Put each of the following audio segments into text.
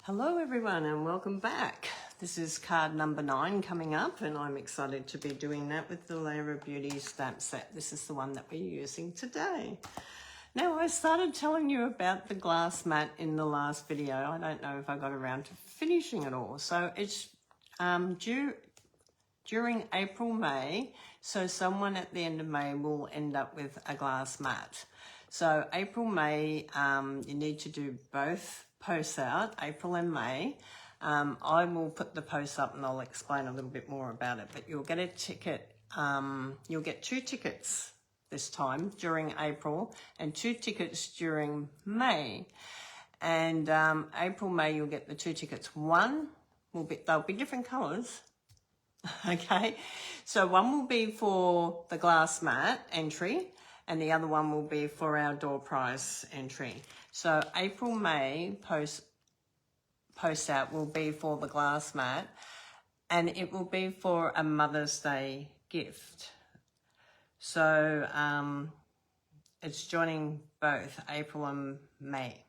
Hello everyone and welcome back. This is card number 9 coming up and I'm excited to be doing that with the Layer of Beauty stamp set. This is the one that we're using today. Now I started telling you about the glass mat in the last video. I don't know if I got around to finishing it all. So it's due during April, May. So someone at the end of May will end up with a glass mat. So April, May, you need to do both posts out, April and May. I will put the posts up and I'll explain a little bit more about it, but you'll get a ticket, you'll get 2 tickets this time during April and 2 tickets during May. And April, May, you'll get the 2 tickets. One will be, they'll be different colours. Okay, so one will be for the glass mat entry and the other one will be for our door prize entry. So April, May post out will be for the glass mat and it will be for a Mother's Day gift. So it's joining both April and May.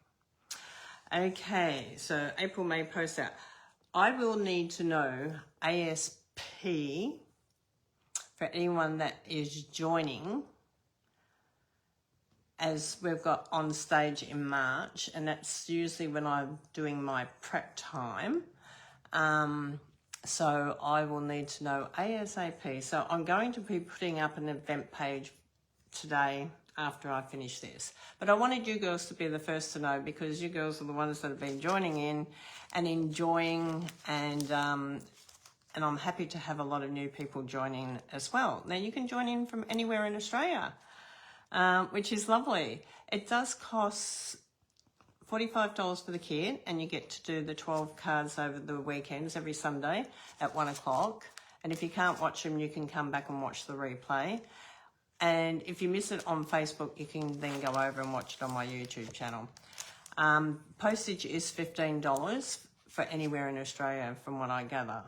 Okay, so April, May post out. I will need to know ASP for anyone that is joining, as we've got on stage in March, and that's usually when I'm doing my prep time. So I will need to know ASAP. So I'm going to be putting up an event page today after I finish this. But I wanted you girls to be the first to know because you girls are the ones that have been joining in and enjoying, and I'm happy to have a lot of new people joining as well. Now you can join in from anywhere in Australia, which is lovely. It does cost $45 for the kit and you get to do the 12 cards over the weekends every Sunday at 1 o'clock. And if you can't watch them, you can come back and watch the replay. And if you miss it on Facebook, you can then go over and watch it on my YouTube channel. Postage is $15 for anywhere in Australia from what I gather.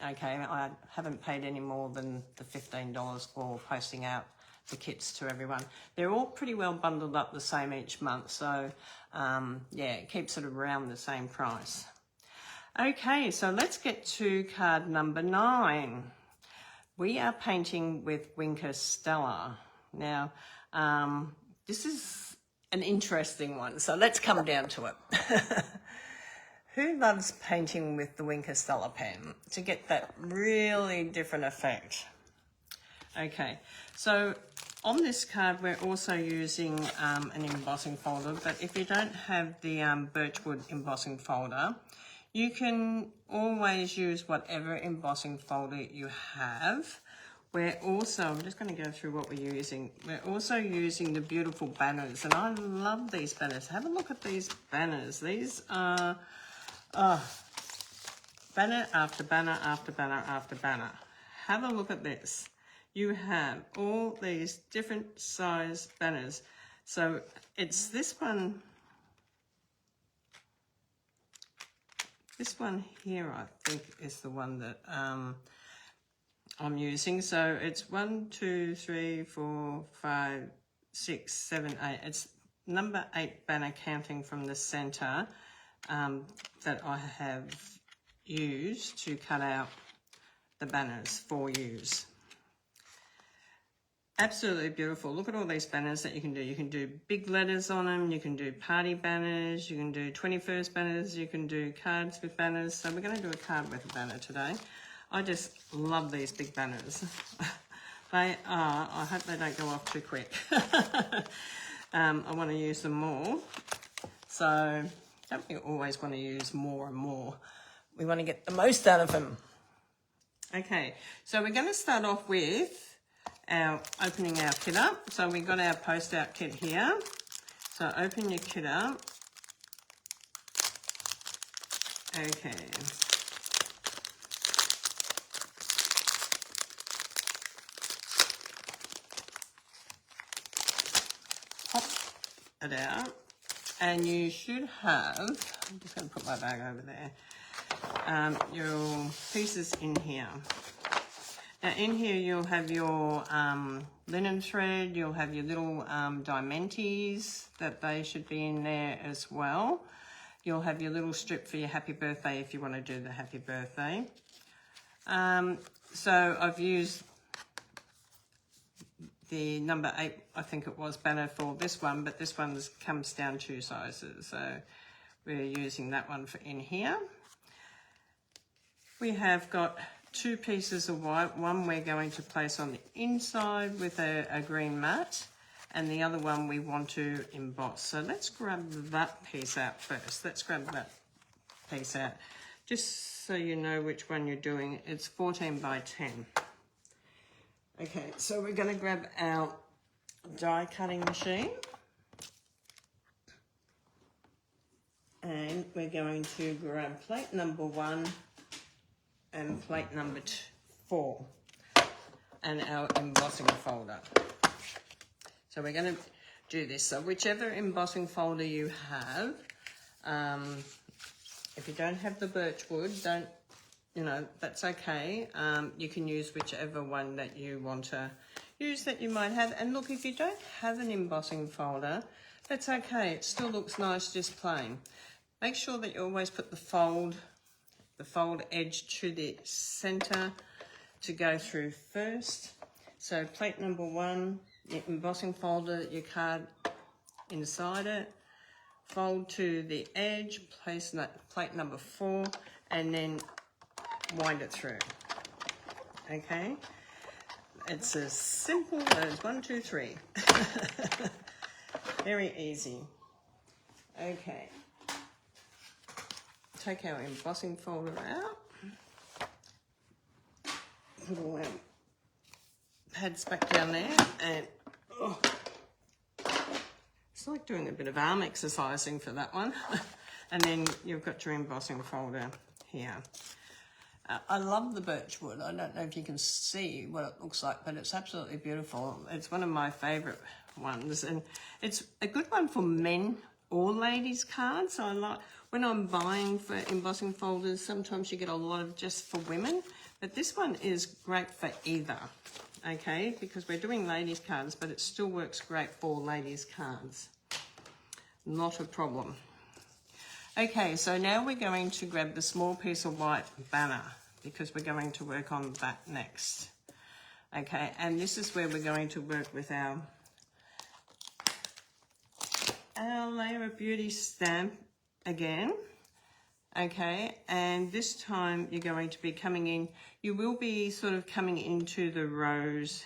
Okay, I haven't paid any more than the $15 for posting out the kits to everyone. They're all pretty well bundled up the same each month, so yeah, it keeps it around the same price. Okay, so let's get to card number 9. We are painting with Winker Stella. Now, this is an interesting one, so let's come down to it. Who loves painting with the Winker Stella pen to get that really different effect? Okay, so on this card, we're also using an embossing folder, but if you don't have the birchwood embossing folder, you can always use whatever embossing folder you have. We're also, I'm just going to go through what we're using. We're also using the beautiful banners, and I love these banners. Have a look at these banners. These are banner after banner after banner after banner. Have a look at this. You have all these different size banners. So it's this one here, I think, is the one that I'm using. So it's 1, 2, 3, 4, 5, 6, 7, 8. It's number 8 banner counting from the center that I have used to cut out the banners for use. Absolutely beautiful. Look at all these banners that you can do. You can do big letters on them. You can do party banners. You can do 21st banners. You can do cards with banners. So we're going to do a card with a banner today. I just love these big banners. They are, I hope they don't go off too quick. I want to use them more. So don't we always want to use more and more? We want to get the most out of them. Okay, so we're going to start off with opening our kit up. So we got our post out kit here. So open your kit up. Okay. Pop it out. And you should have, I'm just going to put my bag over there, your pieces in here. Now in here you'll have your linen thread, you'll have your little diamantes, that they should be in there as well. you'll have your little strip for your happy birthday if you want to do the happy birthday. So I've used the number 8, I think it was, banner for this one, but this one comes down 2 sizes, so we're using that one for in here. We have got 2 pieces of white. One we're going to place on the inside with a green mat, and the other one we want to emboss. So let's grab that piece out first. Let's grab that piece out, just so you know which one you're doing. It's 14 by 10. Okay, so we're going to grab our die cutting machine, and we're going to grab plate number 1 and plate number 4 and our embossing folder. So we're going to do this. So whichever embossing folder you have, if you don't have the birch wood, that's okay. You can use whichever one that you want to use that you might have. And look, if you don't have an embossing folder, that's okay. It still looks nice just plain. Make sure that you always put the fold edge to the center to go through first. So plate number 1, your embossing folder, your card inside it, fold to the edge, place plate number 4, and then wind it through. Okay, it's as simple as 1, 2, 3. Very easy. Okay, take our embossing folder out, put all our pads back down there, and it's like doing a bit of arm exercising for that one. And then you've got your embossing folder here. I love the birch wood. I don't know if you can see what it looks like, but it's absolutely beautiful. It's one of my favourite ones, and it's a good one for men or ladies cards. I like when I'm buying for embossing folders, sometimes you get a lot of just for women, but this one is great for either, okay, because we're doing ladies cards, but it still works great for ladies cards. Not a problem. Okay, so now we're going to grab the small piece of white banner because we're going to work on that next. Okay, and this is where we're going to work with our Layer of Beauty stamp again. Okay, and this time you're going to be coming in, you will be sort of coming into the rose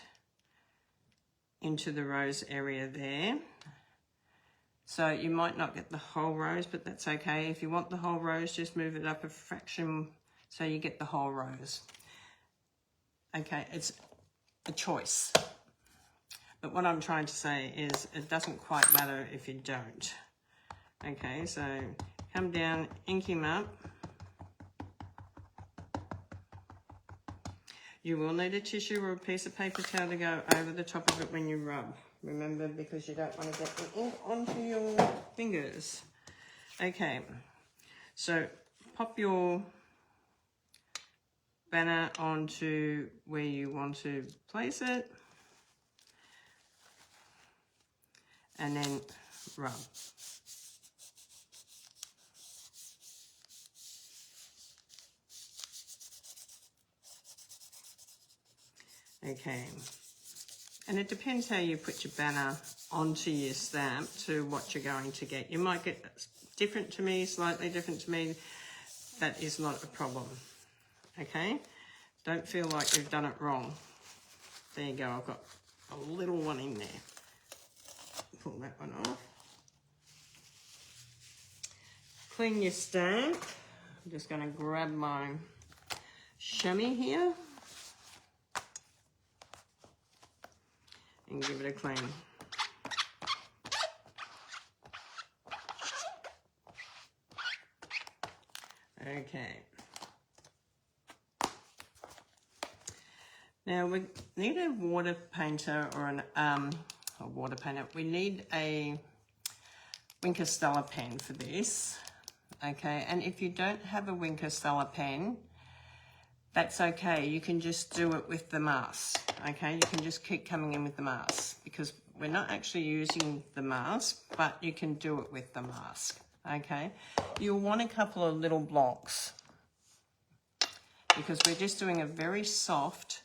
area there. So you might not get the whole rose, but that's okay. If you want the whole rose, just move it up a fraction so you get the whole rose. Okay, it's a choice. But what I'm trying to say is it doesn't quite matter if you don't. Okay, so come down, ink him up. You will need a tissue or a piece of paper towel to go over the top of it when you rub. Remember, because you don't want to get the ink onto your fingers. Okay, so pop your banner onto where you want to place it. And then rub. Okay. And it depends how you put your banner onto your stamp to what you're going to get. You might get different to me, slightly different to me. That is not a problem. Okay? Don't feel like you've done it wrong. There you go. I've got a little one in there. Pull that one off. Clean your stamp. I'm just going to grab my chamois here and give it a clean. Okay. Now we need a water painter or a water painter. We need a Wink of Stella pen for this. Okay, and if you don't have a Wink of Stella pen, that's okay. You can just do it with the mask. Okay, you can just keep coming in with the mask because we're not actually using the mask, but you can do it with the mask. Okay, you'll want a couple of little blocks because we're just doing a very soft.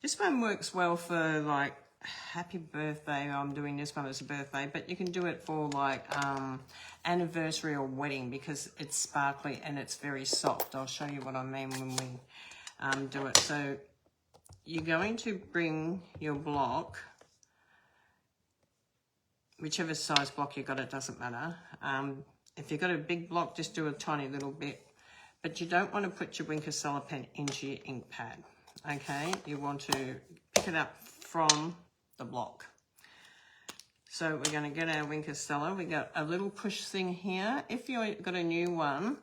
This one works well for like happy birthday. I'm doing this one as a birthday, but you can do it for like anniversary or wedding because it's sparkly and it's very soft. I'll show you what I mean when we do it. So you're going to bring your block, whichever size block you got, it doesn't matter. If you've got a big block, just do a tiny little bit. But you don't want to put your Wink of Stella pen into your ink pad, okay? You want to pick it up from the block. So we're going to get our Wink of Stella. We got a little push thing here. If you've got a new one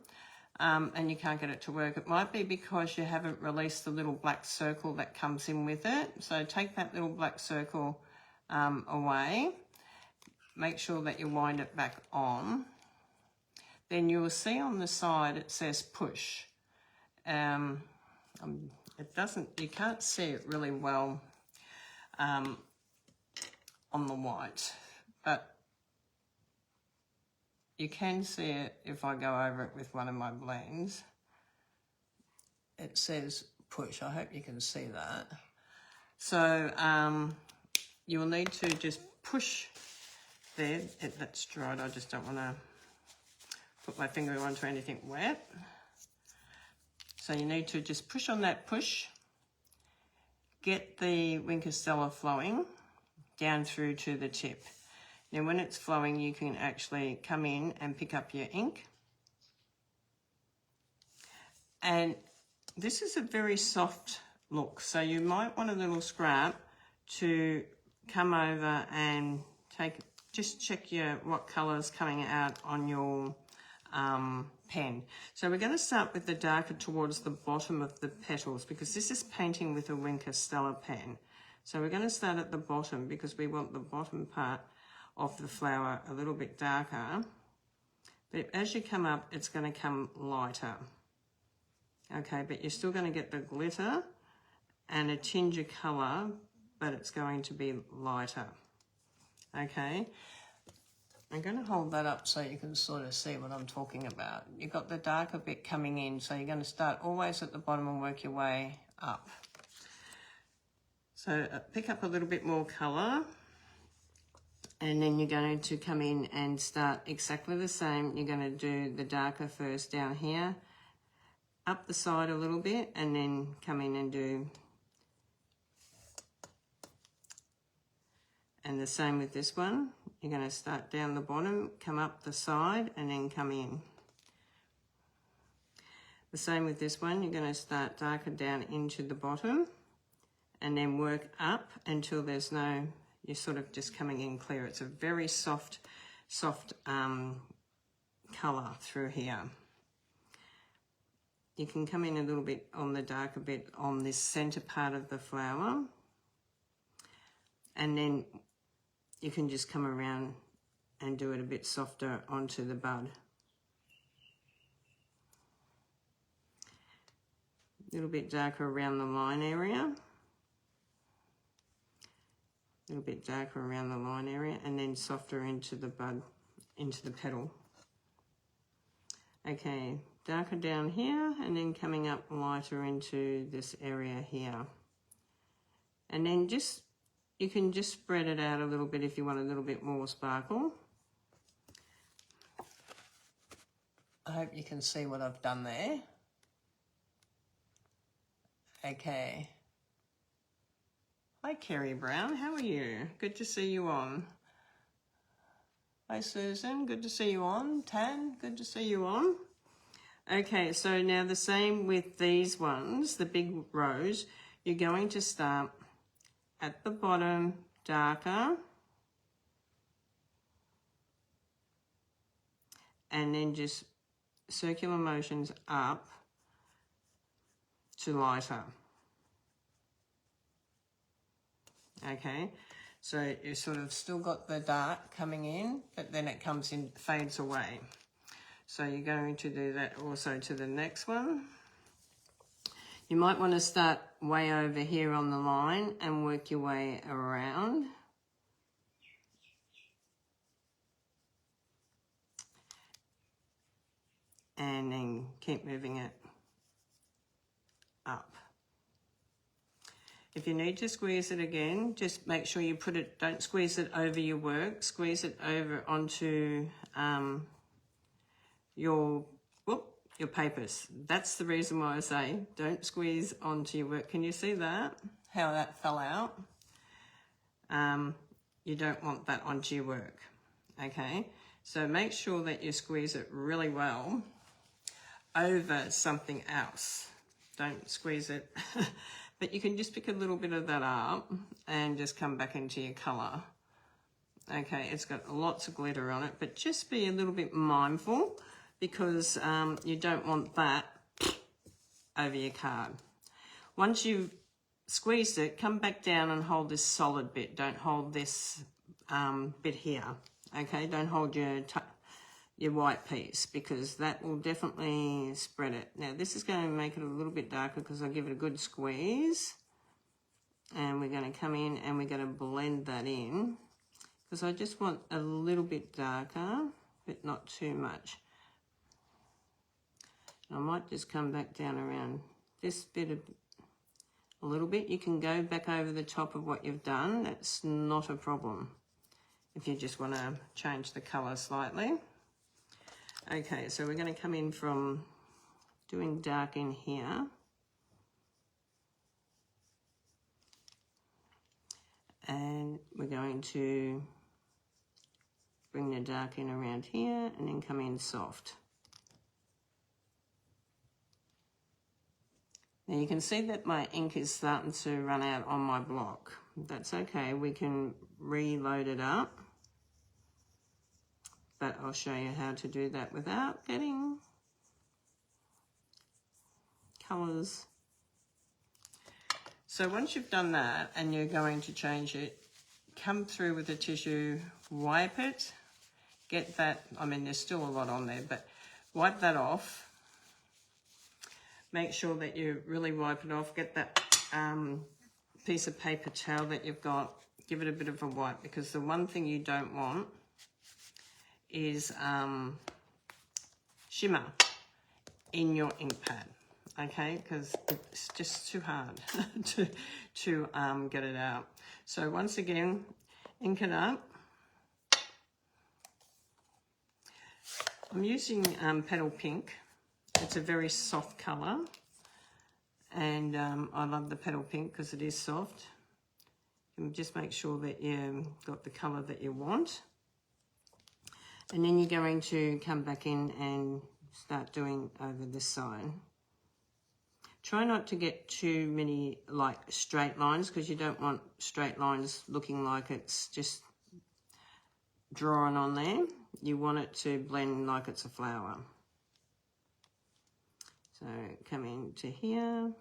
and you can't get it to work, it might be because you haven't released the little black circle that comes in with it. So take that little black circle away. Make sure that you wind it back on. Then you will see on the side it says push. It doesn't, you can't see it really well on the white, but you can see it if I go over it with one of my blends. It says push. I hope you can see that. So you will need to just push there. That's dried. I just don't want to put my finger onto anything wet. So you need to just push on that push, get the Wink of Stella flowing down through to the tip. Now when it's flowing, you can actually come in and pick up your ink. And this is a very soft look, so you might want a little scrap to come over and just check what colour's coming out on your pen. So we're going to start with the darker towards the bottom of the petals because this is painting with a Wink of Stella pen. So we're going to start at the bottom because we want the bottom part of the flower a little bit darker. But as you come up, it's going to come lighter. Okay, but you're still going to get the glitter and a tinge of colour, but it's going to be lighter. Okay. I'm going to hold that up so you can sort of see what I'm talking about. You've got the darker bit coming in, so you're going to start always at the bottom and work your way up. So pick up a little bit more colour, and then you're going to come in and start exactly the same. You're going to do the darker first down here, up the side a little bit, and then come in and do. And the same with this one. You're going to start down the bottom, come up the side, and then come in. The same with this one. You're going to start darker down into the bottom, and then work up until there's no, you're sort of just coming in clear. It's a very soft colour through here. You can come in a little bit on the darker bit on this centre part of the flower, and then you can just come around and do it a bit softer onto the bud. A little bit darker around the line area. A little bit darker around the line area, and then softer into the bud, into the petal. Okay, darker down here, and then coming up lighter into this area here. And then you can just spread it out a little bit if you want a little bit more sparkle. I hope you can see what I've done there. Okay. Hi, Kerry Brown. How are you? Good to see you on. Hi, Susan. Good to see you on. Tan, good to see you on. Okay, so now the same with these ones, the big rows. You're going to start at the bottom, darker, and then just circular motions up to lighter. Okay, so you sort of still got the dark coming in, but then it comes in, fades away. So you're going to do that also to the next one. You might want to start way over here on the line and work your way around. and then keep moving it up. If you need to squeeze it again, just make sure you put it, don't squeeze it over your work, squeeze it over onto your papers. That's the reason why I say don't squeeze onto your work. Can you see that? How that fell out? You don't want that onto your work, okay? So make sure that you squeeze it really well over something else. Don't squeeze it. But you can just pick a little bit of that up and just come back into your colour. Okay, it's got lots of glitter on it, but just be a little bit mindful because you don't want that over your card. Once you've squeezed it, come back down and hold this solid bit. Don't hold this bit here. Okay, don't hold your white piece because that will definitely spread it. Now this is going to make it a little bit darker because I'll give it a good squeeze, and we're going to come in and we're going to blend that in because I just want a little bit darker but not too much. I might just come back down around this bit of a little bit. You can go back over the top of what you've done. That's not a problem if you just want to change the colour slightly. Okay, so we're going to come in from doing dark in here. And we're going to bring the dark in around here and then come in soft. Now you can see that my ink is starting to run out on my block. That's okay, we can reload it up. But I'll show you how to do that without getting colours. So once you've done that and you're going to change it, come through with the tissue, wipe it, get that, I mean there's still a lot on there, but wipe that off. Make sure that you really wipe it off, get that piece of paper towel that you've got, give it a bit of a wipe because the one thing you don't want is shimmer in your ink pad, okay? Because it's just too hard to get it out. So once again, ink it up. I'm using Petal Pink. It's a very soft colour, and I love the Petal Pink because it is soft. And just make sure that you've got the colour that you want. And then you're going to come back in and start doing over this side. Try not to get too many like straight lines because you don't want straight lines looking like it's just drawn on there. You want it to blend like it's a flower. So come into here.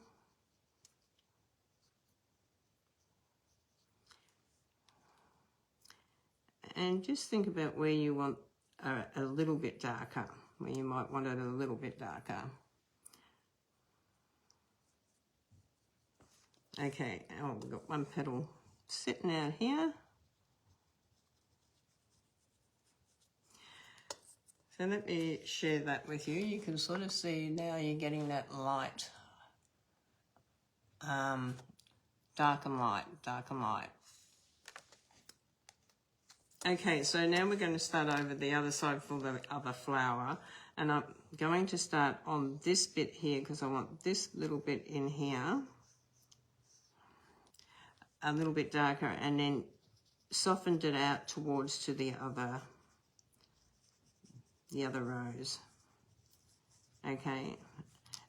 And just think about where you want a little bit darker, where you might want it a little bit darker. Okay, oh, we've got one petal sitting out here. So let me share that with you. You can sort of see now you're getting that light, dark and light, dark and light. Okay, so now we're going to start over the other side for the other flower. And I'm going to start on this bit here because I want this little bit in here a little bit darker, and then softened it out towards to the other rows. Okay,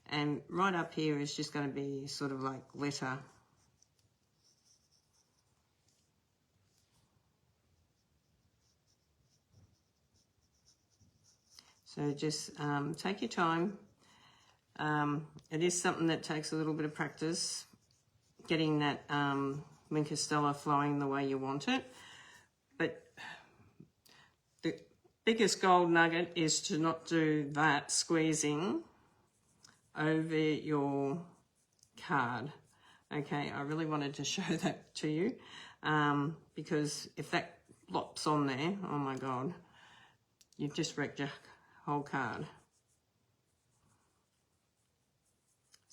and right up here is just going to be sort of like glitter. So just take your time. It is something that takes a little bit of practice, getting that Wink Stella flowing the way you want it. But the biggest gold nugget is to not do that squeezing over your card. Okay, I really wanted to show that to you because if that flops on there, oh my God, you've just wrecked your whole card.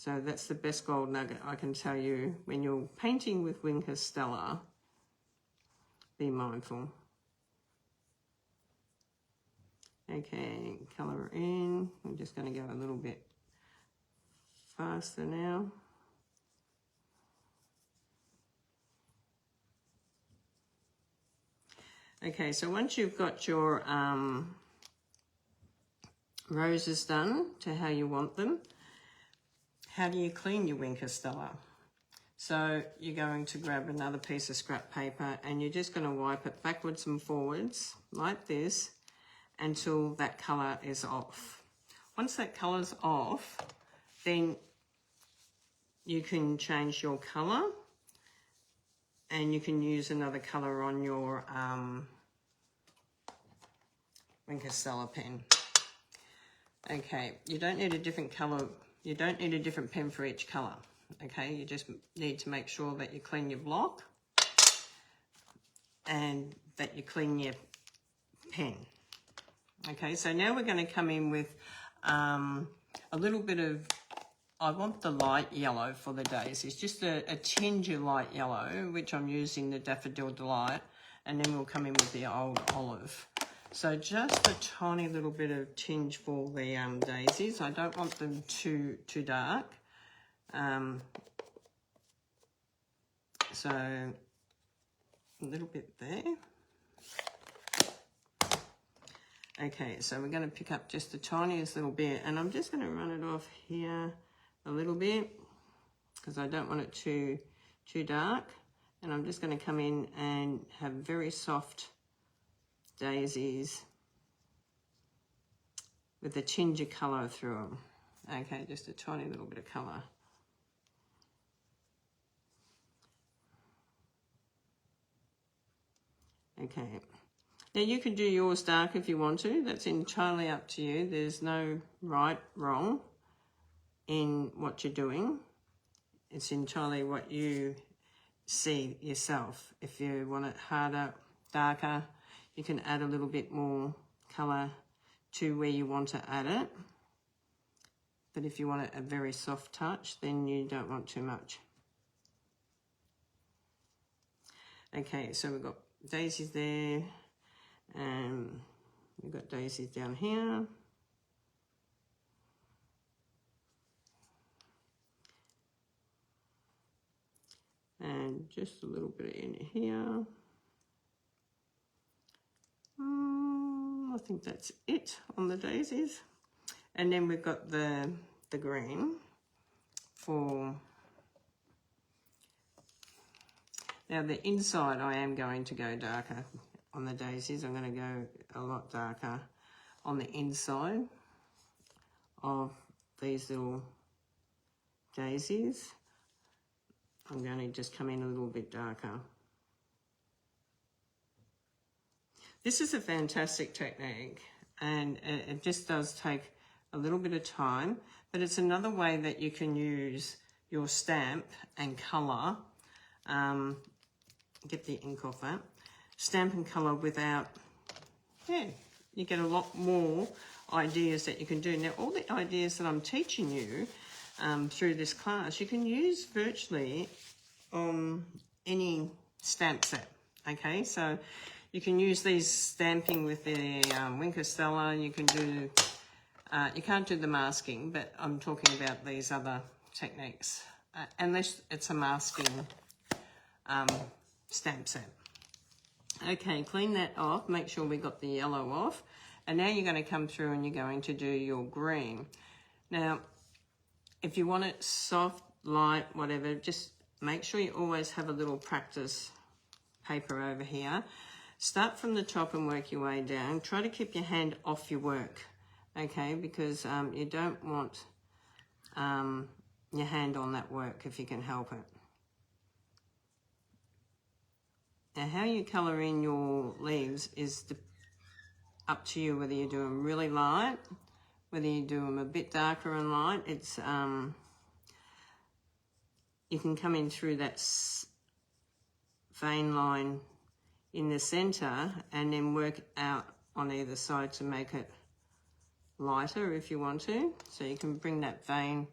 So that's the best gold nugget I can tell you. When you're painting with Wink Stella, be mindful. Okay, colour in. I'm just going to go a little bit faster now. Okay, so once you've got your roses done to how you want them, how do you clean your Wink Stella? So you're going to grab another piece of scrap paper and you're just going to wipe it backwards and forwards like this until that colour is off. Once that colour's off, then you can change your colour and you can use another colour on your Wink Stella pen. Okay, you don't need a different colour, you don't need a different pen for each colour. Okay, you just need to make sure that you clean your block and that you clean your pen. Okay, so now we're going to come in with a little bit of, I want the light yellow for the daisies, just a tinge of light yellow, which I'm using the Daffodil Delight, and then we'll come in with the old olive. So just a tiny little bit of tinge for the daisies. I don't want them too dark. So a little bit there. Okay, so we're going to pick up just the tiniest little bit, and I'm just going to run it off here a little bit because I don't want it too dark. And I'm just going to come in and have very soft daisies with a tinge of colour through them. Okay, just a tiny little bit of colour. Okay, now you can do yours dark if you want to. That's entirely up to you. There's no right, wrong in what you're doing. It's entirely what you see yourself. If you want it harder, darker, you can add a little bit more colour to where you want to add it. But if you want it a very soft touch, then you don't want too much. Okay, so we've got daisies there, and we've got daisies down here. And just a little bit in here. I think that's it on the daisies. And then we've got the green for, now the inside I am going to go darker on the daisies. I'm going to go a lot darker on the inside of these little daisies. I'm going to just come in a little bit darker. This is a fantastic technique, and it just does take a little bit of time, but it's another way that you can use your stamp and colour, get the ink off that, stamp and colour without, you get a lot more ideas that you can do. Now, all the ideas that I'm teaching you through this class, you can use virtually on any stamp set, okay? So you can use these stamping with the Wink Stella. You can do, you can't do the masking, but I'm talking about these other techniques, unless it's a masking stamp set. Okay, clean that off. Make sure we got the yellow off. And now you're going to come through and you're going to do your green. Now, if you want it soft, light, whatever, just make sure you always have a little practice paper over here. Start from the top and work your way down. Try to keep your hand off your work, okay, because you don't want your hand on that work if you can help it. Now, how you colour in your leaves is up to you, whether you do them really light, whether you do them a bit darker and light. It's you can come in through that vein line in the centre and then work out on either side to make it lighter if you want to. So you can bring that vein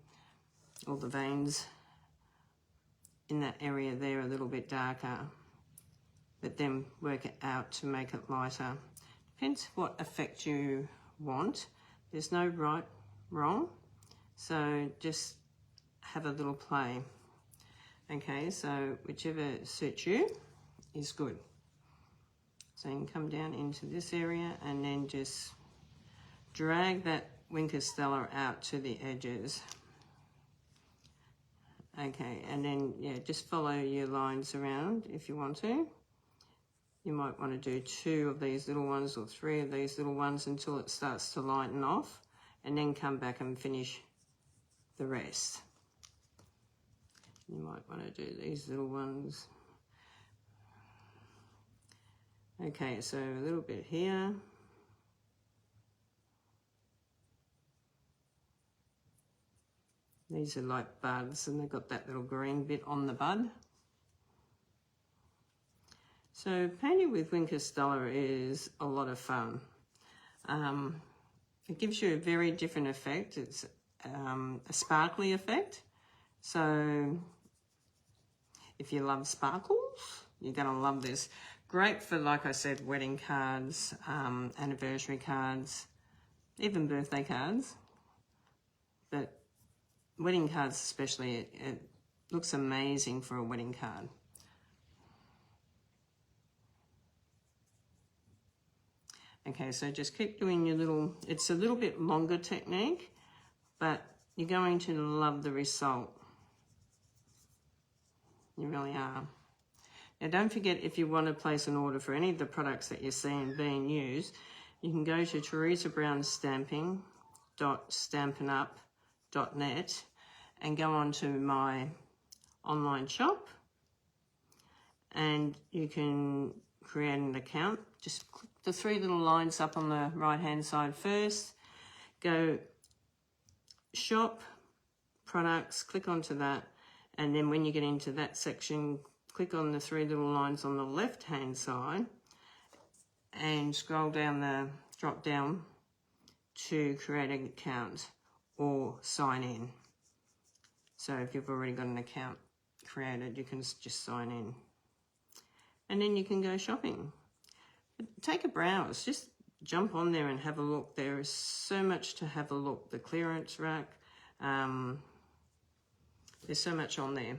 all the veins in that area there a little bit darker, but then work it out to make it lighter. Depends what effect you want. There's no right, wrong, so just have a little play. Okay, so whichever suits you is good. So you can come down into this area and then just drag that Winker Stella out to the edges. Okay, and then, yeah, just follow your lines around if you want to. You might want to do 2 of these little ones or 3 of these little ones until it starts to lighten off, and then come back and finish the rest. You might want to do these little ones. Okay, so a little bit here. These are like buds, and they've got that little green bit on the bud. So painting with Winker Stella is a lot of fun. It gives you a very different effect. It's a sparkly effect. So if you love sparkles, you're going to love this. Great for, like I said, wedding cards, anniversary cards, even birthday cards. But wedding cards especially, it looks amazing for a wedding card. Okay, so just keep doing your little, it's a little bit longer technique, but you're going to love the result. You really are. Now don't forget, if you want to place an order for any of the products that you're seeing being used, you can go to teresabrownstamping.stampinup.net and go on to my online shop, and you can create an account. Just click the 3 little lines up on the right hand side first, go shop, products, click onto that, and then when you get into that section, click on the 3 little lines on the left hand side and scroll down the drop down to create an account or sign in. So if you've already got an account created, you can just sign in. And then you can go shopping. Take a browse, just jump on there and have a look. There is so much to have a look. The clearance rack, there's so much on there.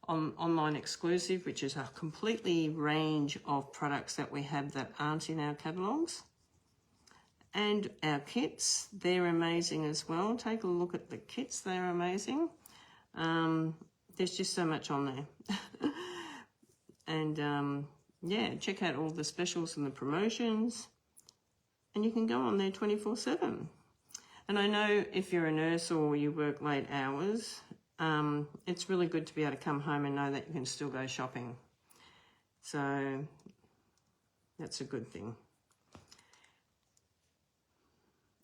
Online exclusive, which is a completely range of products that we have that aren't in our catalogues. And our kits, they're amazing as well. Take a look at the kits, they're amazing. There's just so much on there. And yeah, check out all the specials and the promotions. And you can go on there 24/7. And I know if you're a nurse or you work late hours, it's really good to be able to come home and know that you can still go shopping. So that's a good thing.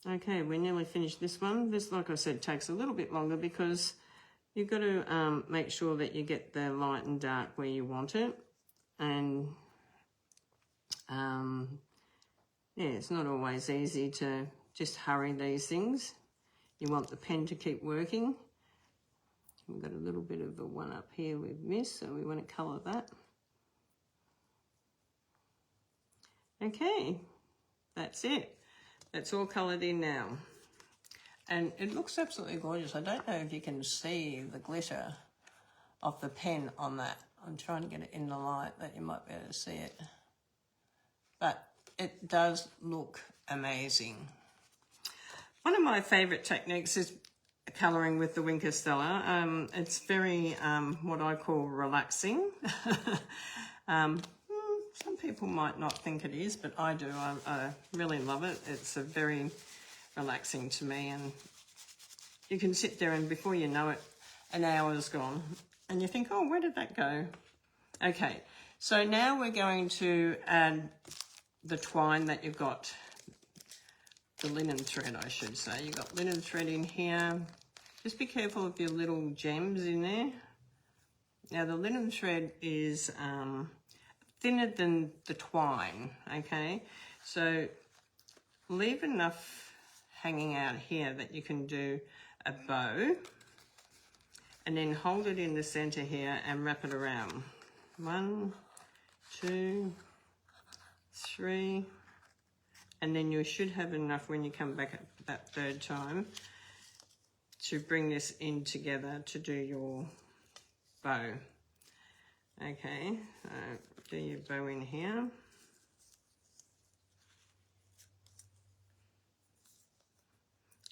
Okay, we're nearly finished this one. This, like I said, takes a little bit longer because you've got to make sure that you get the light and dark where you want it. And yeah, it's not always easy to just hurry these things. You want the pen to keep working. We've got a little bit of a one up here we've missed, so we want to colour that. Okay, that's it. That's all coloured in now. And it looks absolutely gorgeous. I don't know if you can see the glitter of the pen on that. I'm trying to get it in the light that you might be able to see it. But it does look amazing. One of my favourite techniques is colouring with the Winker Stella. It's very, what I call relaxing. Some people might not think it is, but I do. I really love it. It's a very relaxing to me, and you can sit there and before you know it, an hour's gone. And you think, oh, where did that go? Okay, so now we're going to add the twine that you've got, the linen thread, I should say. You've got linen thread in here. Just be careful of your little gems in there. Now, the linen thread is thinner than the twine, okay? So leave enough hanging out here that you can do a bow. and then hold it in the center here and wrap it around. 1, 2, 3, and then you should have enough when you come back at that third time to bring this in together to do your bow. Okay, so do your bow in here.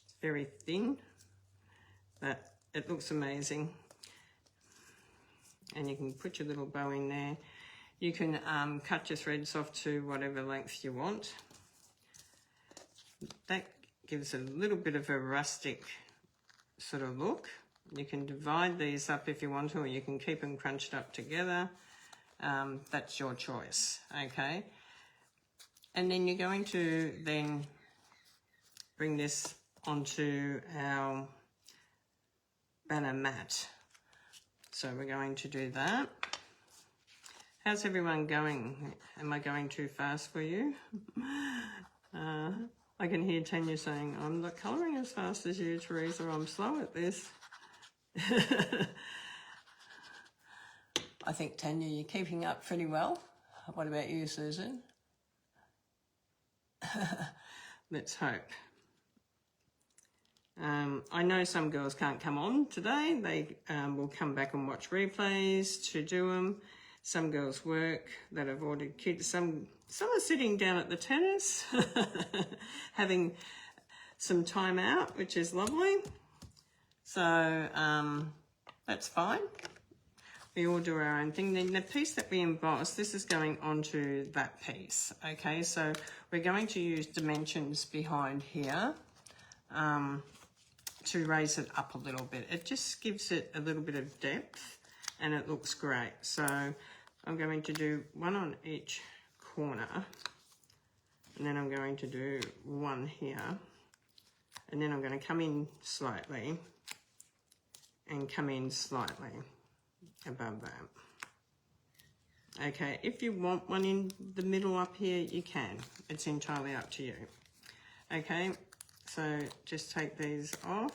It's very thin, but it looks amazing. And you can put your little bow in there. You can cut your threads off to whatever length you want. That gives a little bit of a rustic sort of look. You can divide these up if you want to, or you can keep them crunched up together. That's your choice, okay? And then you're going to then bring this onto our banner mat. So we're going to do that. How's everyone going? Am I going too fast for you? I can hear Tanya saying, I'm not colouring as fast as you, Teresa. I'm slow at this. I think, Tanya, you're keeping up pretty well. What about you, Susan? Let's hope. I know some girls can't come on today. They will come back and watch replays to do them. Some girls work that have ordered kids. Some are sitting down at the tennis, having some time out, which is lovely. So that's fine. We all do our own thing. Then the piece that we emboss, this is going onto that piece. Okay, so we're going to use dimensions behind here to raise it up a little bit. It just gives it a little bit of depth and it looks great. So I'm going to do one on each corner, and then I'm going to do one here, and then I'm going to come in slightly and come in slightly above that. Okay, if you want one in the middle up here, you can. It's entirely up to you. Okay, so just take these off,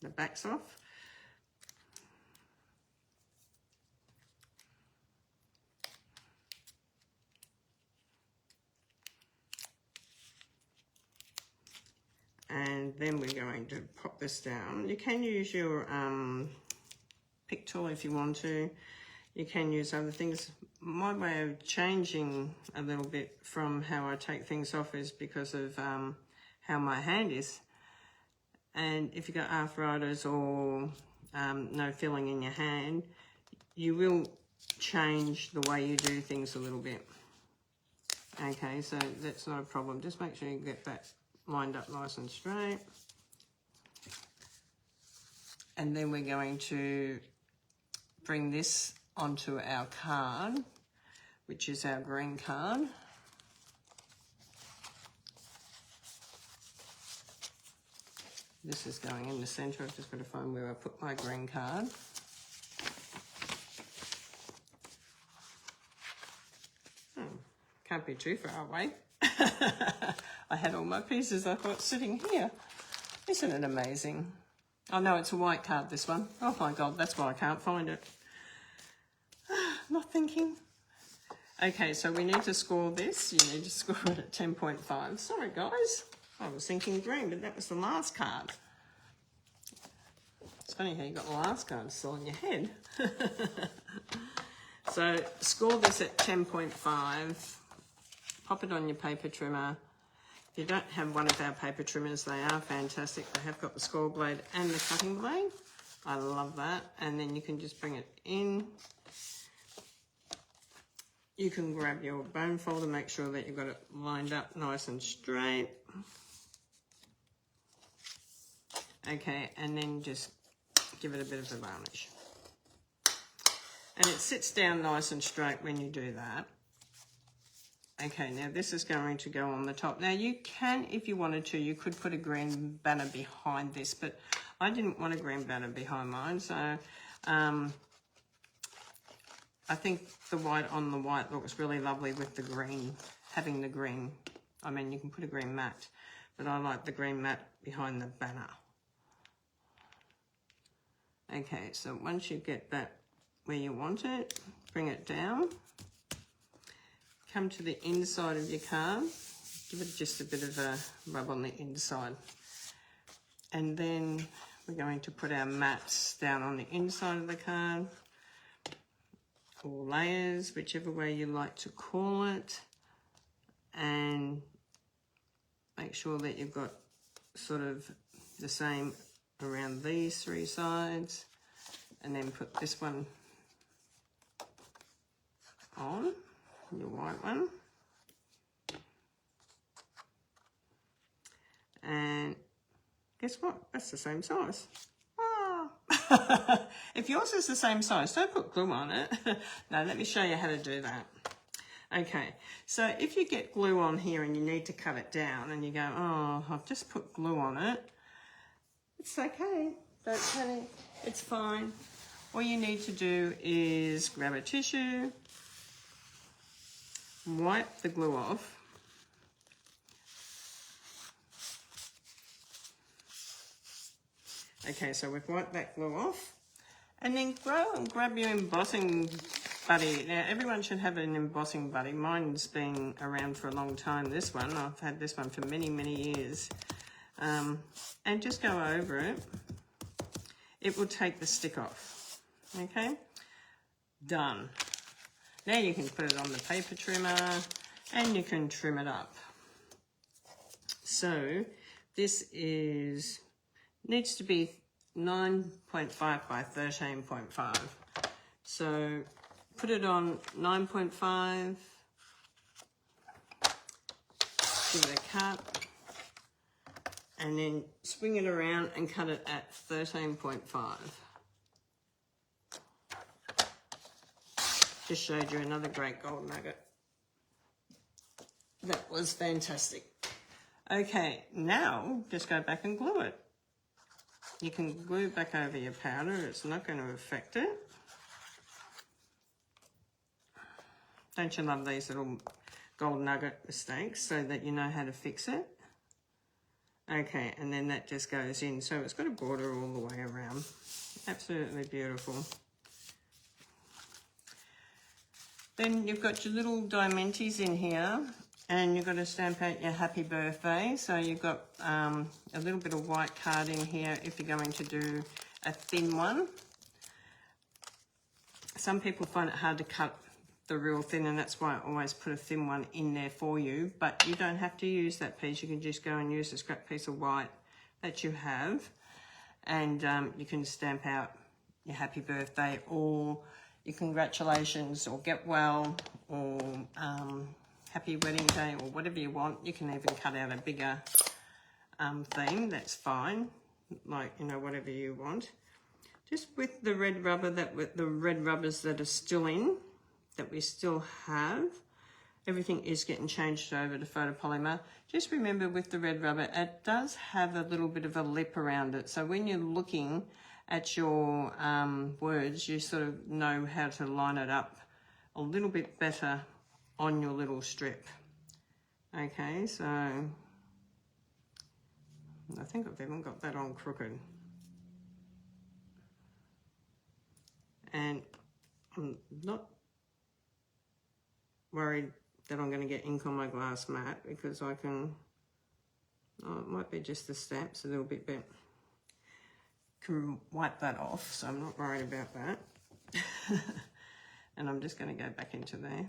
the backs off. And then we're going to pop this down. You can use your pick tool if you want to. You can use other things. My way of changing a little bit from how I take things off is because of how my hand is. And if you've got arthritis or no feeling in your hand, you will change the way you do things a little bit. Okay, so that's not a problem. Just make sure you get that lined up nice and straight. And then we're going to bring this onto our card, which is our green card. This is going in the center. I've just got to find where I put my green card. Can't be too far away. I had all my pieces, I thought, sitting here. Isn't it amazing? Oh no, it's a white card, this one. Oh my God, that's why I can't find it. Not thinking. Okay, so we need to score this. You need to score it at 10.5. Sorry, guys. I was thinking green, but that was the last card. It's funny how you got the last card still in your head. So score this at 10.5. Pop it on your paper trimmer. If you don't have one of our paper trimmers, they are fantastic. They have got the score blade and the cutting blade. I love that. And then you can just bring it in. You can grab your bone folder, make sure that you've got it lined up nice and straight. Okay, and then just give it a bit of a varnish. And it sits down nice and straight when you do that. Okay, now this is going to go on the top. Now you can, if you wanted to, you could put a green banner behind this, but I didn't want a green banner behind mine, so I think the white on the white looks really lovely with the green, having the green. I mean, you can put a green mat, but I like the green mat behind the banner. Okay, so once you get that where you want it, bring it down. Come to the inside of your card. Give it just a bit of a rub on the inside. And then we're going to put our mats down on the inside of the card, or layers, whichever way you like to call it. And make sure that you've got sort of the same around these three sides, and then put this one on, your white one. And guess what? That's the same size. Ah. If yours is the same size, don't put glue on it. No, let me show you how to do that. Okay, so if you get glue on here and you need to cut it down and you go, oh, I've just put glue on it, it's okay, don't panic, it's fine. All you need to do is grab a tissue, wipe the glue off, okay, so we've wiped that glue off, and then go and grab your embossing buddy. Now, everyone should have an embossing buddy. Mine's been around for a long time, this one. I've had this one for many, many years. And just go over it. It will take the stick off. Okay? Done. Now you can put it on the paper trimmer and you can trim it up. So, this needs to be 9.5 by 13.5. So, put it on 9.5, give it a cut, and then swing it around and cut it at 13.5. Just showed you another great gold nugget. That was fantastic. Okay, now just go back and glue it. You can glue back over your powder, it's not going to affect it. Don't you love these little gold nugget mistakes so that you know how to fix it? Okay, and then that just goes in. So it's got a border all the way around. Absolutely beautiful. Then you've got your little diamantes in here, and you've got to stamp out your happy birthday. So you've got a little bit of white card in here if you're going to do a thin one. Some people find it hard to cut the real thin, and that's why I always put a thin one in there for you, but you don't have to use that piece. You can just go and use a scrap piece of white that you have, and you can stamp out your happy birthday or your congratulations or get well or happy wedding day or whatever you want. You can even cut out a bigger theme, that's fine, like, you know, whatever you want. Just with the red rubber, with the red rubbers that are still in, that we still have, everything is getting changed over to photopolymer. Just remember with the red rubber, it does have a little bit of a lip around it. So when you're looking at your words, you sort of know how to line it up a little bit better on your little strip. Okay, so I think I've even got that on crooked. And I'm not worried that I'm going to get ink on my glass mat, because I can, oh, it might be just the stamps a little bit, but can wipe that off, so I'm not worried about that. And I'm just going to go back into there.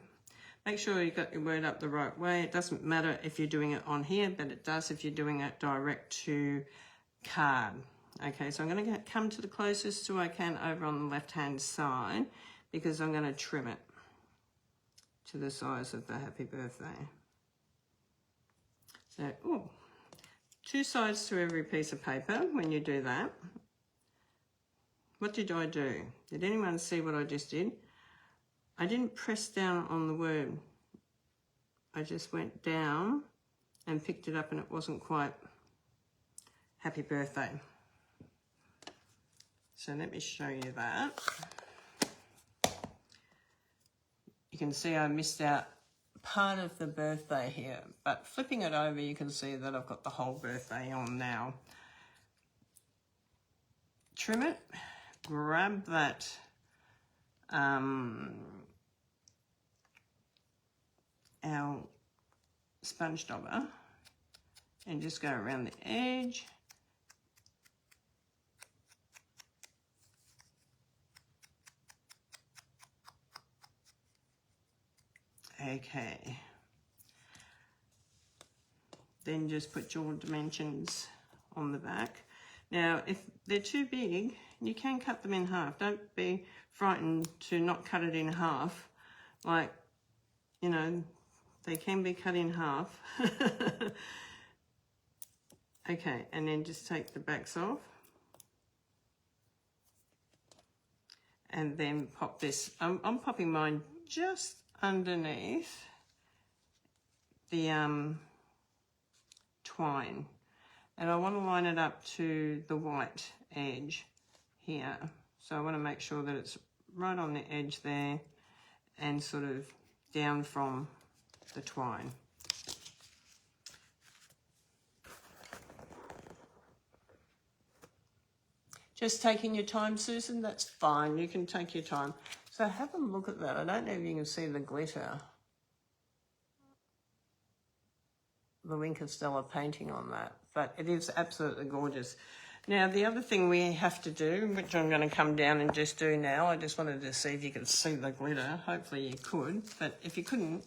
Make sure you got your word up the right way. It doesn't matter if you're doing it on here, but it does if you're doing it direct to card. Okay, so I'm going to come to the closest to I can over on the left hand side, because I'm going to trim it to the size of the happy birthday. So, oh, 2 sides to every piece of paper when you do that. What did I do? Did anyone see what I just did? I didn't press down on the word. I just went down and picked it up, and it wasn't quite happy birthday. So let me show you that. You can see I missed out part of the birthday here, but flipping it over, you can see that I've got the whole birthday on now. Trim it, grab that our sponge dauber and just go around the edge. Okay. Then just put your dimensions on the back. Now, if they're too big, you can cut them in half. Don't be frightened to not cut it in half. Like, you know, they can be cut in half. Okay, and then just take the backs off. And then pop this. I'm popping mine just underneath the twine, and I want to line it up to the white edge here, so I want to make sure that it's right on the edge there and sort of down from the twine. Just taking your time, Susan? That's fine, you can take your time. So have a look at that. I don't know if you can see the glitter. The Winker Stella painting on that, but it is absolutely gorgeous. Now, the other thing we have to do, which I'm going to come down and just do now, I just wanted to see if you could see the glitter. Hopefully you could, but if you couldn't,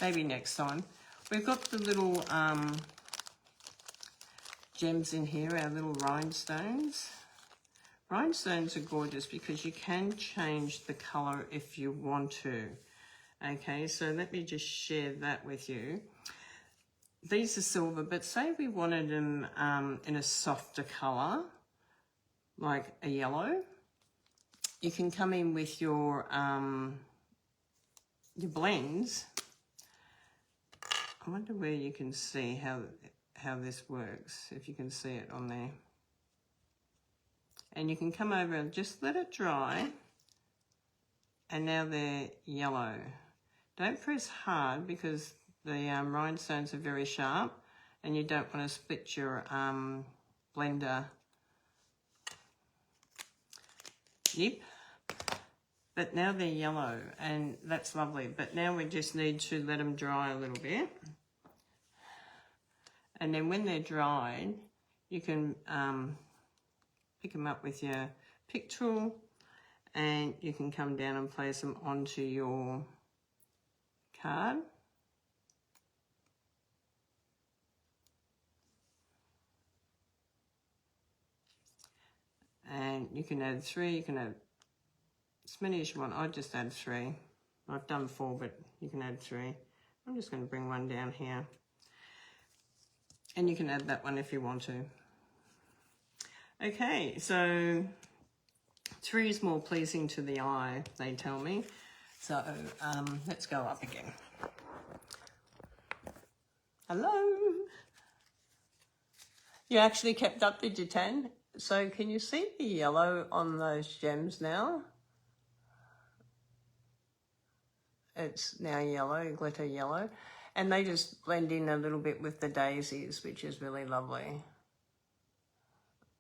maybe next time. We've got the little gems in here, our little rhinestones. Rhinestones are gorgeous because you can change the colour if you want to. Okay, so let me just share that with you. These are silver, but say we wanted them in a softer colour, like a yellow. You can come in with your blends. I wonder where you can see how this works, if you can see it on there. And you can come over and just let it dry. And now they're yellow. Don't press hard because the rhinestones are very sharp and you don't want to split your blender nib. But now they're yellow and that's lovely. But now we just need to let them dry a little bit. And then when they're dried, you can pick them up with your pick tool and you can come down and place them onto your card. And you can add 3, you can add as many as you want. I just add 3. I've done 4, but you can add 3. I'm just going to bring one down here. And you can add that one if you want to. Okay, so 3 is more pleasing to the eye, they tell me. So let's go up again. Hello. You actually kept up, did you, Tan? So can you see the yellow on those gems now? It's now yellow, glitter yellow. And they just blend in a little bit with the daisies, which is really lovely.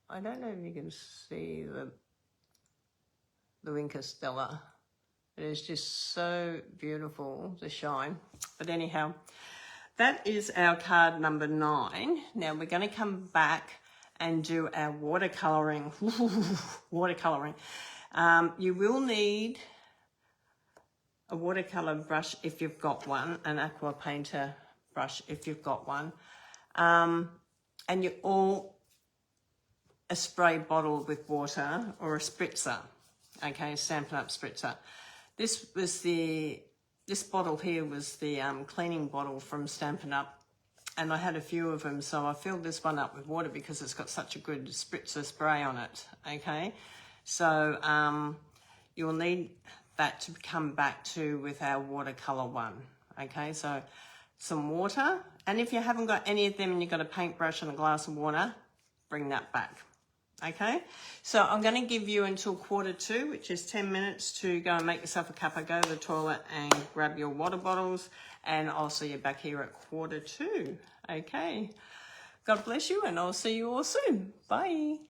I don't know if you can see the Winker Stella. It is just so beautiful, the shine. But anyhow, that is our card number 9. Now we're going to come back and do our watercolouring. Watercolouring. You will need a watercolour brush if you've got one, an aqua painter brush if you've got one, and a spray bottle with water or a spritzer, okay, Stampin' Up spritzer. This bottle here was the cleaning bottle from Stampin' Up, and I had a few of them, so I filled this one up with water because it's got such a good spritzer spray on it, okay? So you will need that to come back to with our watercolour one, okay? So some water, and if you haven't got any of them and you've got a paintbrush and a glass of water, bring that back, okay? So I'm going to give you until 1:45, which is 10 minutes, to go and make yourself a cuppa, go to the toilet and grab your water bottles, and I'll see you back here at 1:45, okay? God bless you, and I'll see you all soon. Bye.